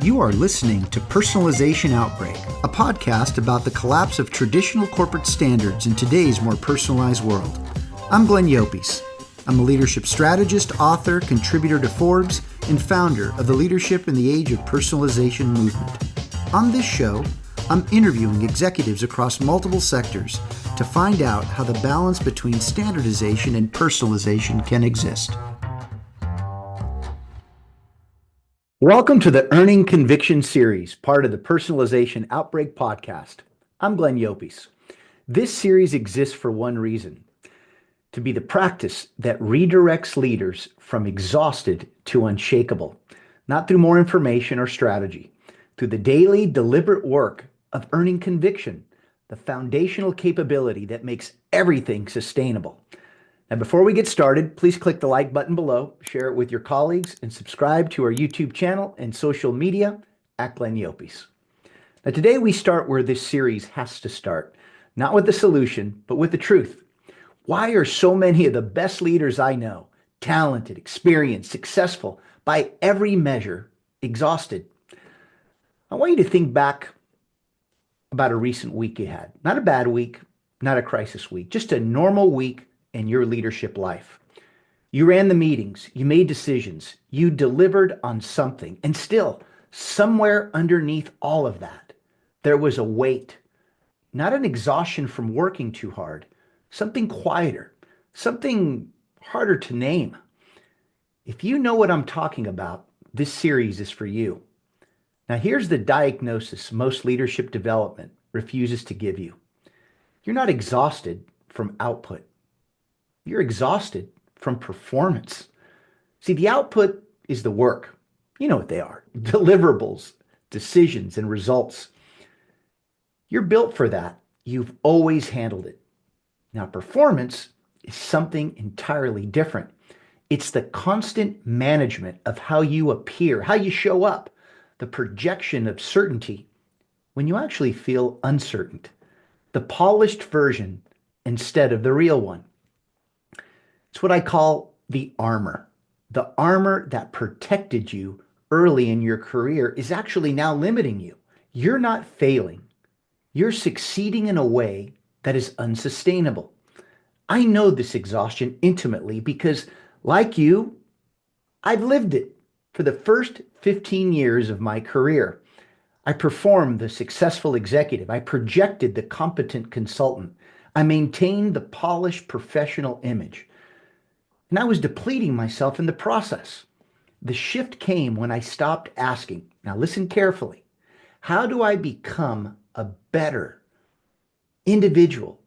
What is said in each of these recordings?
You are listening to Personalization Outbreak, a podcast about the collapse of traditional corporate standards in today's more personalized world. I'm Glenn Llopis. I'm a leadership strategist, author, contributor to Forbes, and founder of the Leadership in the Age of Personalization movement. On this show, I'm interviewing executives across multiple sectors to find out how the balance between standardization and personalization can exist. Welcome to the Earning Conviction series, part of the Personalization Outbreak podcast. I'm Glenn Llopis. This series exists for one reason: to be the practice that redirects leaders from exhausted to unshakable, not through more information or strategy, through the daily deliberate work of earning conviction, the foundational capability that makes everything sustainable. Now, before we get started, please click the like button below, share it with your colleagues, and subscribe to our YouTube channel and social media at Glenn Llopis. Now, today we start where this series has to start, not with the solution, but with the truth. Why are so many of the best leaders I know, talented, experienced, successful, by every measure, exhausted? I want you to think back about a recent week you had. Not a bad week, not a crisis week, just a normal week in your leadership life. You ran the meetings, you made decisions, you delivered on something, and still, somewhere underneath all of that, there was a weight, not an exhaustion from working too hard, something quieter, something harder to name. If you know what I'm talking about, this series is for you. Now, here's the diagnosis most leadership development refuses to give you. You're not exhausted from output. You're exhausted from performance. See, the output is the work. You know what they are: deliverables, decisions, and results. You're built for that. You've always handled it. Now, performance is something entirely different. It's the constant management of how you appear, how you show up, the projection of certainty when you actually feel uncertain, the polished version instead of the real one. It's what I call the armor. The armor that protected you early in your career is actually now limiting you. You're not failing. You're succeeding in a way that is unsustainable. I know this exhaustion intimately because, like you, I've lived it. For the first 15 years of my career, I performed the successful executive. I projected the competent consultant. I maintained the polished professional image. And I was depleting myself in the process. The shift came when I stopped asking, now listen carefully, how do I become a better individual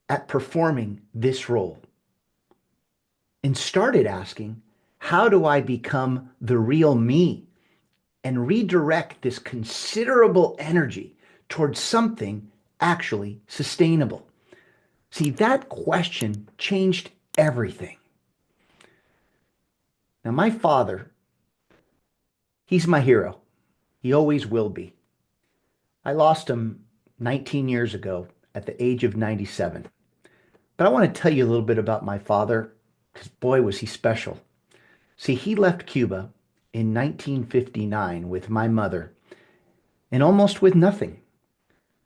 at performing this role? And started asking, how do I become the real me and redirect this considerable energy towards something actually sustainable? See, that question changed everything. Now, my father, he's my hero. He always will be. I lost him 19 years ago at the age of 97. But I want to tell you a little bit about my father, because boy, was he special. See, he left Cuba in 1959 with my mother, and almost with nothing,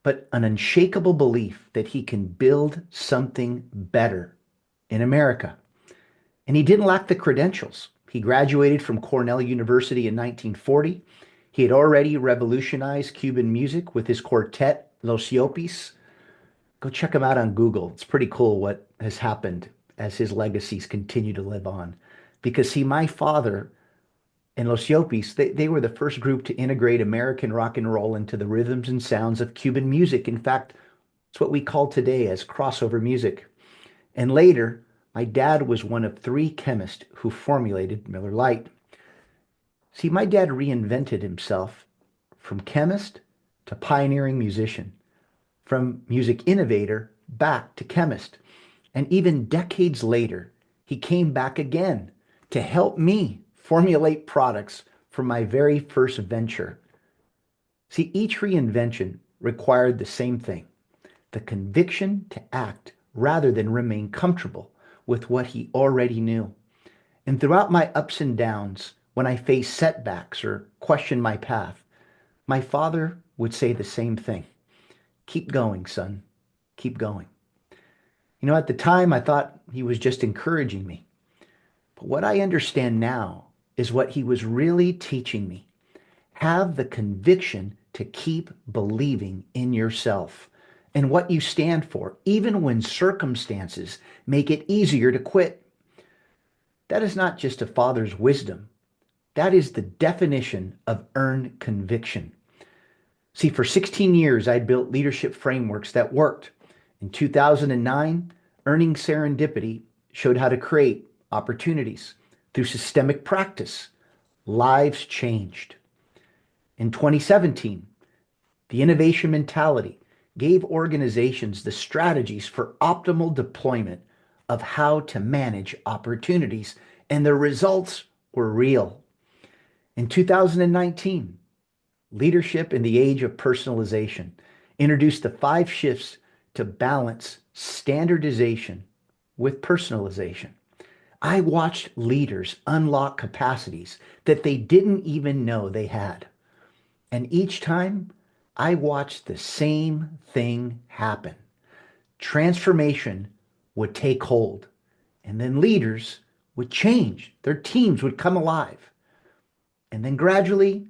but an unshakable belief that he can build something better in America. And he didn't lack the credentials. He graduated from Cornell University in 1940. He had already revolutionized Cuban music with his quartet, Los Llopis. Go check him out on Google. It's pretty cool what has happened as his legacies continue to live on. Because see, my father and Los Llopis, they were the first group to integrate American rock and roll into the rhythms and sounds of Cuban music. In fact, it's what we call today as crossover music. And later, my dad was one of 3 chemists who formulated Miller Lite. See, my dad reinvented himself from chemist to pioneering musician, from music innovator back to chemist. And even decades later, he came back again to help me formulate products for my very first venture. See, each reinvention required the same thing: the conviction to act rather than remain comfortable with what he already knew. And throughout my ups and downs, when I face setbacks or question my path, my father would say the same thing. Keep going, son. Keep going. At the time, I thought he was just encouraging me. But what I understand now is what he was really teaching me. Have the conviction to keep believing in yourself and what you stand for, even when circumstances make it easier to quit. That is not just a father's wisdom. That is the definition of earned conviction. See, for 16 years, I built leadership frameworks that worked. In 2009, Earning Serendipity showed how to create opportunities through systemic practice. Lives changed. In 2017, the innovation mentality gave organizations the strategies for optimal deployment of how to manage opportunities, and the results were real. In 2019, Leadership in the Age of Personalization introduced the 5 shifts to balance standardization with personalization. I watched leaders unlock capacities that they didn't even know they had. And each time, I watched the same thing happen. Transformation would take hold, and then leaders would change. Their teams would come alive. And then gradually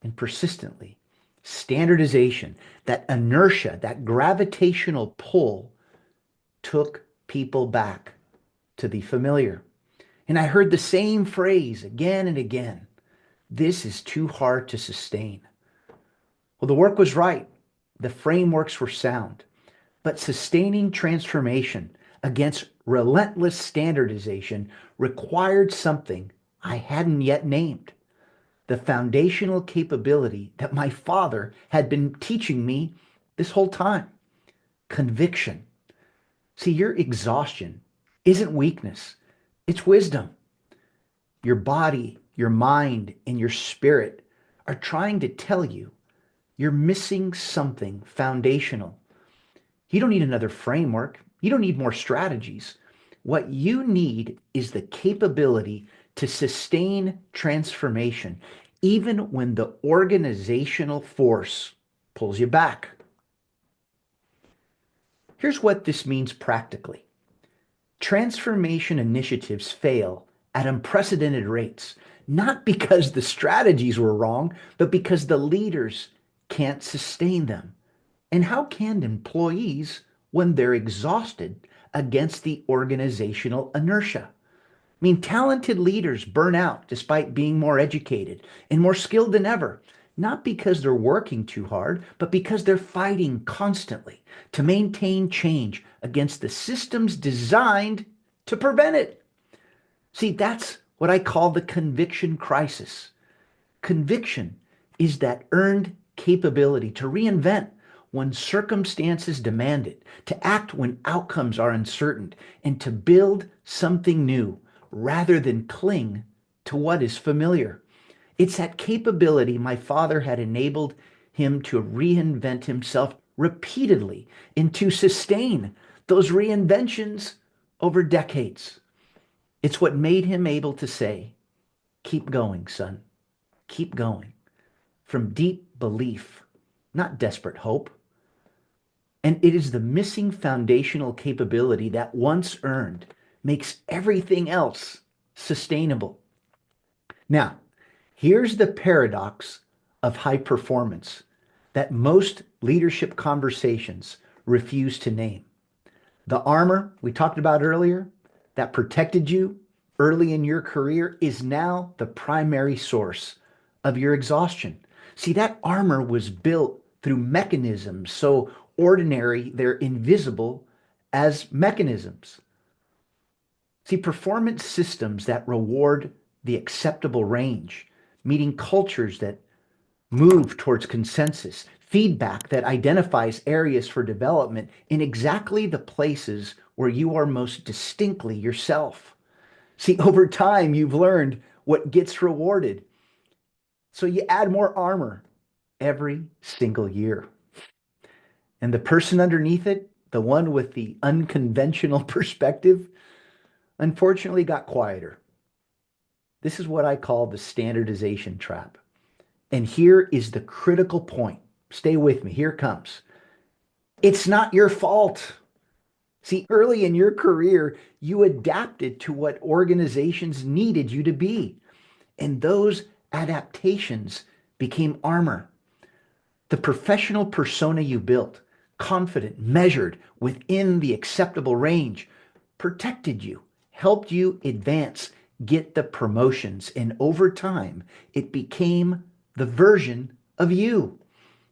and persistently, standardization, that inertia, that gravitational pull took people back to the familiar. And I heard the same phrase again and again. This is too hard to sustain. Well, the work was right. The frameworks were sound. But sustaining transformation against relentless standardization required something I hadn't yet named. The foundational capability that my father had been teaching me this whole time. Conviction. See, your exhaustion isn't weakness, it's wisdom. Your body, your mind, and your spirit are trying to tell you you're missing something foundational. You don't need another framework. You don't need more strategies. What you need is the capability to sustain transformation, even when the organizational force pulls you back. Here's what this means practically. Transformation initiatives fail at unprecedented rates, not because the strategies were wrong, but because the leaders can't sustain them. And how can employees when they're exhausted against the organizational inertia? I mean, talented leaders burn out despite being more educated and more skilled than ever, not because they're working too hard, but because they're fighting constantly to maintain change against the systems designed to prevent it. See, that's what I call the conviction crisis. Conviction is that earned capability to reinvent when circumstances demand it, to act when outcomes are uncertain, and to build something new rather than cling to what is familiar. It's that capability my father had enabled him to reinvent himself repeatedly and to sustain those reinventions over decades. It's what made him able to say, keep going, son, keep going, from deep belief, not desperate hope. And it is the missing foundational capability that once earned makes everything else sustainable. Now, here's the paradox of high performance that most leadership conversations refuse to name. The armor we talked about earlier that protected you early in your career is now the primary source of your exhaustion. See, that armor was built through mechanisms so ordinary they're invisible as mechanisms. See, performance systems that reward the acceptable range, meeting cultures that move towards consensus, feedback that identifies areas for development in exactly the places where you are most distinctly yourself. See, over time, you've learned what gets rewarded. So you add more armor every single year. And the person underneath it, the one with the unconventional perspective, unfortunately got quieter. This is what I call the standardization trap. And here is the critical point. Stay with me. Here it comes. It's not your fault. See, early in your career, you adapted to what organizations needed you to be. And those adaptations became armor. The professional persona you built, confident, measured, within the acceptable range, protected you, helped you advance, get the promotions. And over time, it became the version of you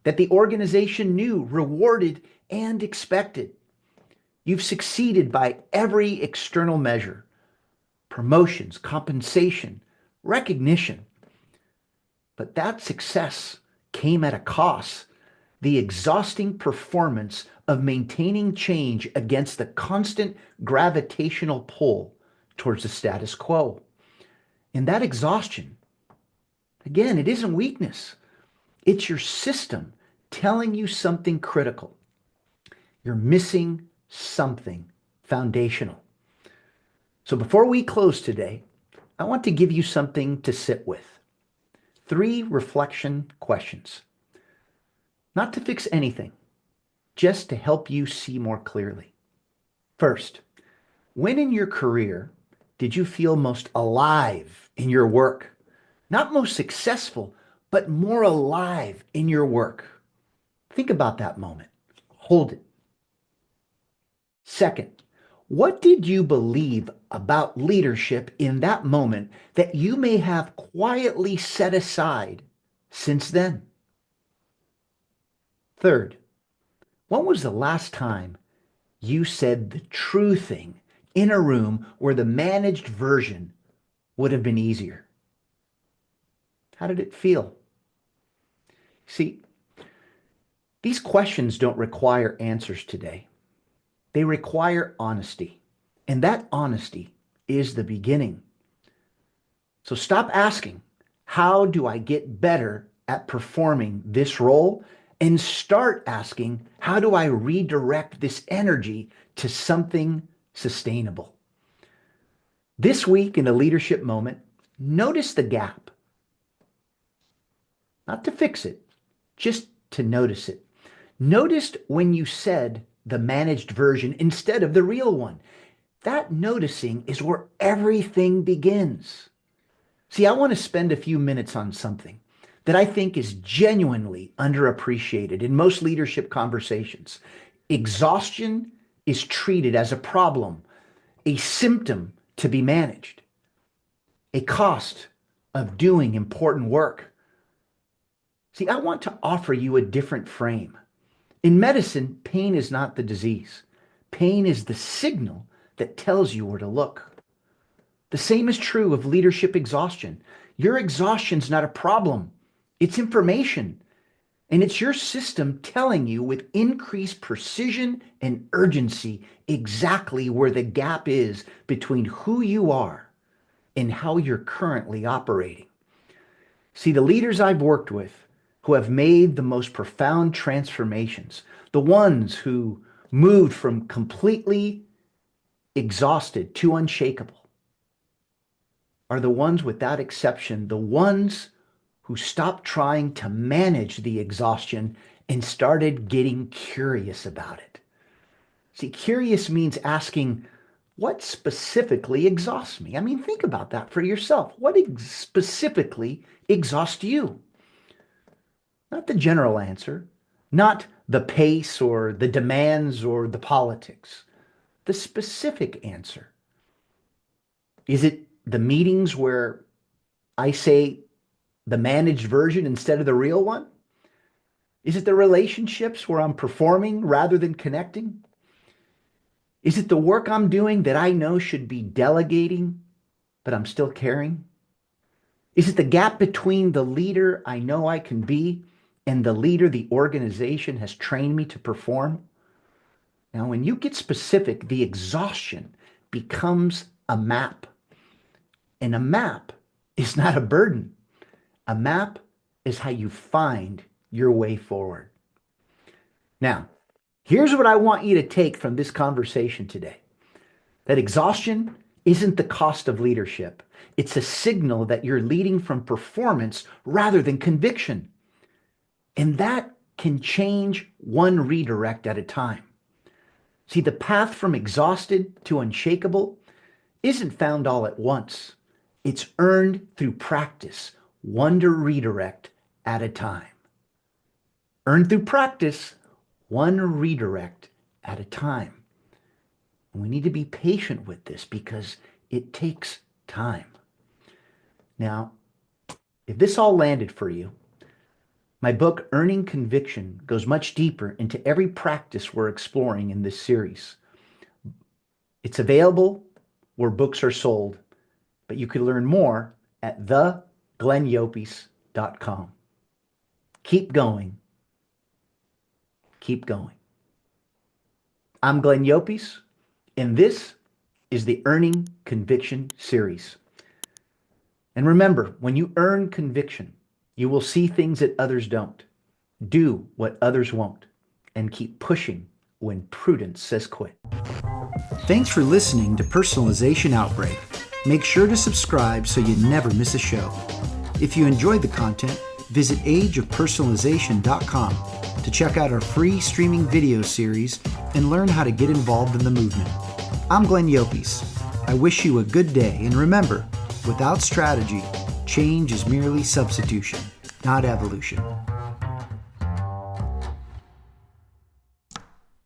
that the organization knew, rewarded, and expected. You've succeeded by every external measure: promotions, compensation, recognition. But that success came at a cost: the exhausting performance of maintaining change against the constant gravitational pull towards the status quo. And that exhaustion, again, it isn't weakness. It's your system telling you something critical. You're missing something foundational. So before we close today, I want to give you something to sit with. 3 reflection questions. Not to fix anything, just to help you see more clearly. First, when in your career did you feel most alive in your work? Not most successful, but more alive in your work. Think about that moment. Hold it. Second, what did you believe about leadership in that moment that you may have quietly set aside since then? Third, when was the last time you said the true thing in a room where the managed version would have been easier? How did it feel? See, these questions don't require answers today. They require honesty. And that honesty is the beginning. So stop asking, how do I get better at performing this role? And start asking, how do I redirect this energy to something sustainable? This week in a leadership moment, notice the gap. Not to fix it, just to notice it. Noticed when you said the managed version instead of the real one. That noticing is where everything begins. See, I want to spend a few minutes on something that I think is genuinely underappreciated in most leadership conversations. Exhaustion is treated as a problem, a symptom to be managed, a cost of doing important work. See, I want to offer you a different frame. In medicine, pain is not the disease. Pain is the signal that tells you where to look. The same is true of leadership exhaustion. Your exhaustion's not a problem. It's information. And it's your system telling you with increased precision and urgency exactly where the gap is between who you are and how you're currently operating. See, the leaders I've worked with who have made the most profound transformations, the ones who moved from completely exhausted to unshakable, are the ones, without exception, the ones who stopped trying to manage the exhaustion and started getting curious about it. See, curious means asking, what specifically exhausts me? I mean, think about that for yourself. What specifically exhausts you? Not the general answer, not the pace or the demands or the politics. The specific answer. Is it the meetings where I say the managed version instead of the real one? Is it the relationships where I'm performing rather than connecting? Is it the work I'm doing that I know should be delegating, but I'm still caring? Is it the gap between the leader I know I can be and the leader the organization has trained me to perform? Now, when you get specific, the exhaustion becomes a map. And a map is not a burden. A map is how you find your way forward. Now, here's what I want you to take from this conversation today. That exhaustion isn't the cost of leadership. It's a signal that you're leading from performance rather than conviction. And that can change one redirect at a time. See, the path from exhausted to unshakable isn't found all at once. It's earned through practice, one redirect at a time. Earned through practice, one redirect at a time. And we need to be patient with this because it takes time. Now, if this all landed for you, my book, Earning Conviction, goes much deeper into every practice we're exploring in this series. It's available where books are sold, but you can learn more at theglennllopis.com. Keep going. Keep going. I'm Glenn Llopis, and this is the Earning Conviction series. And remember, when you earn conviction, you will see things that others don't, do what others won't, and keep pushing when prudence says quit. Thanks for listening to Personalization Outbreak. Make sure to subscribe so you never miss a show. If you enjoyed the content, visit ageofpersonalization.com to check out our free streaming video series and learn how to get involved in the movement. I'm Glenn Llopis. I wish you a good day, and remember, without strategy, change is merely substitution, not evolution.